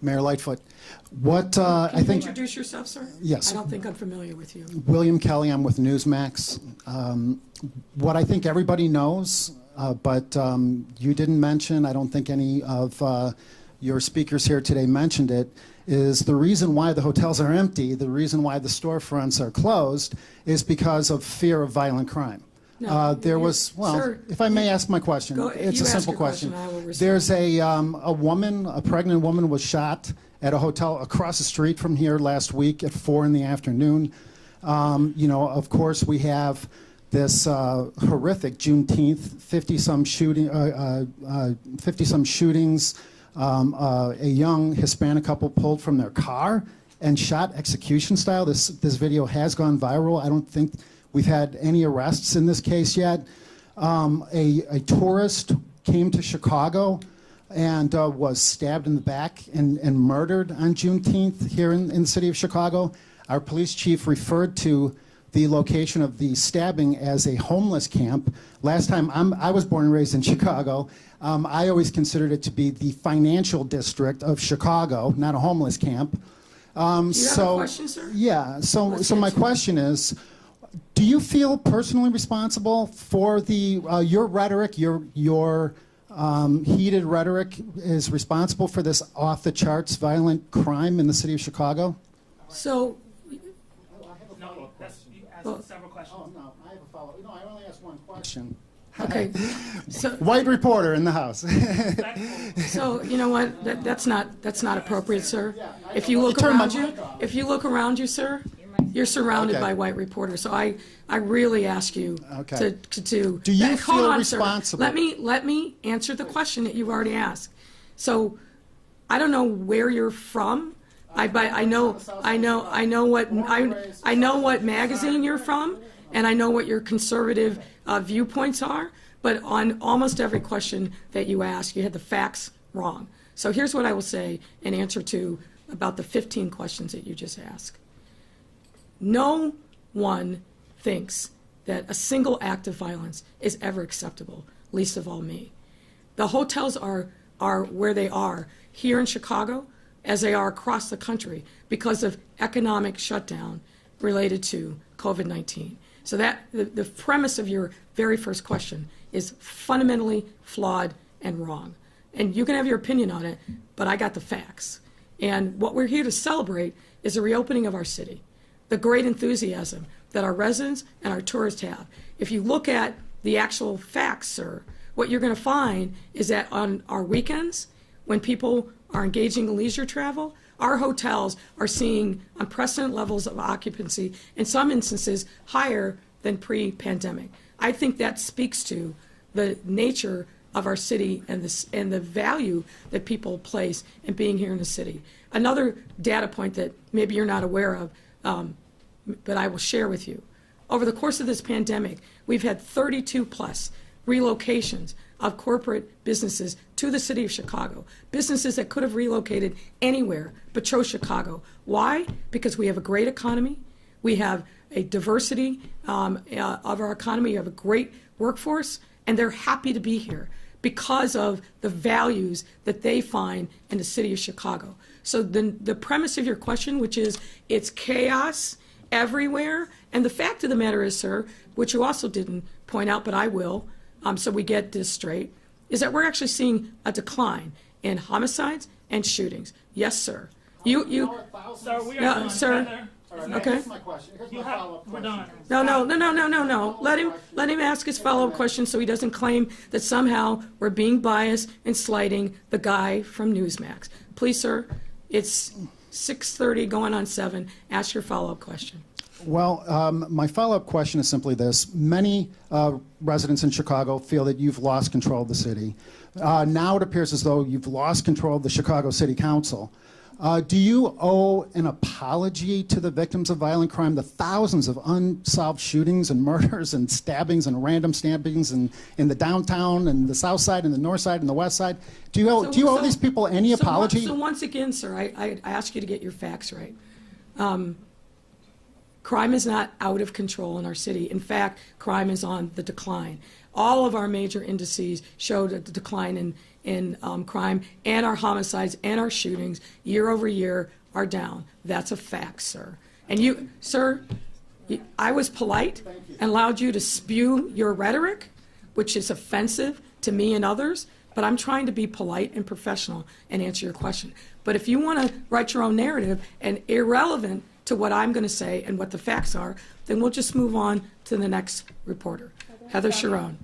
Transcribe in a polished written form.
Mayor Lightfoot. What I Can you think. introduce yourself, sir? Yes. I don't think I'm familiar with you. William Kelly. I'm with Newsmax. What I think everybody knows, but you didn't mention. I don't think any of your speakers here today mentioned it. Is the reason why the hotels are empty, the reason why the storefronts are closed, is because of fear of violent crime. No, There was, well, sir, if I may ask my question, it's a simple question. I will respond. There's a woman, a pregnant woman was shot at a hotel across the street from here last week at 4 in the afternoon. You know, of course, we have this horrific Juneteenth, 50-some shootings. A young Hispanic couple pulled from their car and shot execution style. This video has gone viral. I don't think we've had any arrests in this case yet. A tourist came to Chicago and was stabbed in the back and murdered on Juneteenth here in the city of Chicago. Our police chief referred to the location of the stabbing as a homeless camp. Last time, I was born and raised in Chicago. I always considered it to be the financial district of Chicago, not a homeless camp. Do you have a question, sir? Yeah, so my question is, do you feel personally responsible for your rhetoric, your heated rhetoric is responsible for this off-the-charts violent crime in the city of Chicago? So, No, that's, you asked several questions. Oh, no, I have a follow-up. No, I only asked one question. okay. So, White reporter in the house. so you know what? That's not appropriate, sir. If you look around you, sir, you're surrounded Okay. by white reporters. So I really ask you Okay. to Do you hold feel on, responsible? Sir. Let me answer the question that you've already asked. So I don't know where you're from. I know what magazine you're from, and I know what your conservative viewpoints are. But on almost every question that you ask, you had the facts wrong. So here's what I will say in answer to about the 15 questions that you just asked. No one thinks that a single act of violence is ever acceptable, least of all me. The hotels are where they are here in Chicago, as they are across the country, because of economic shutdown related to COVID-19. So that the premise of your very first question is fundamentally flawed and wrong. And you can have your opinion on it, but I got the facts. And what we're here to celebrate is the reopening of our city, the great enthusiasm that our residents and our tourists have. If you look at the actual facts, sir, what you're going to find is that on our weekends, when people are engaging in leisure travel, our hotels are seeing unprecedented levels of occupancy, in some instances higher than pre-pandemic. I think that speaks to the nature of our city and the value that people place in being here in the city. Another data point that maybe you're not aware of, but I will share with you. Over the course of this pandemic, we've had 32 plus relocations of corporate businesses to the city of Chicago, businesses that could have relocated anywhere but chose Chicago. Why? Because we have a great economy, we have a diversity of our economy, we have a great workforce, and they're happy to be here because of the values that they find in the city of Chicago. So the premise of your question, which is it's chaos everywhere, and the fact of the matter is, sir, which you also didn't point out, but I will, so we get this straight, is that we're actually seeing a decline in homicides and shootings. Yes, sir. Sir, we are done. Sir. Okay. Here's my question. Here's my follow-up We're question. done. No. Let him ask his follow-up question so he doesn't claim that somehow we're being biased and slighting the guy from Newsmax. Please, sir, it's 6:30 going on 7. Ask your follow-up question. Well, my follow-up question is simply this. Many residents in Chicago feel that you've lost control of the city. Now it appears as though you've lost control of the Chicago City Council. Do you owe an apology to the victims of violent crime, the thousands of unsolved shootings and murders and stabbings and random stabbings in the downtown and the south side and the north side and the west side? Do you owe these people any apology? So once again, sir, I ask you to get your facts right. Crime is not out of control in our city. In fact, crime is on the decline. All of our major indices showed a decline in crime, and our homicides and our shootings year over year are down. That's a fact, sir. And you, sir, I was polite and allowed you to spew your rhetoric, which is offensive to me and others, but I'm trying to be polite and professional and answer your question. But if you want to write your own narrative and irrelevant to what I'm going to say and what the facts are, then we'll just move on to the next reporter. Heather Sharon.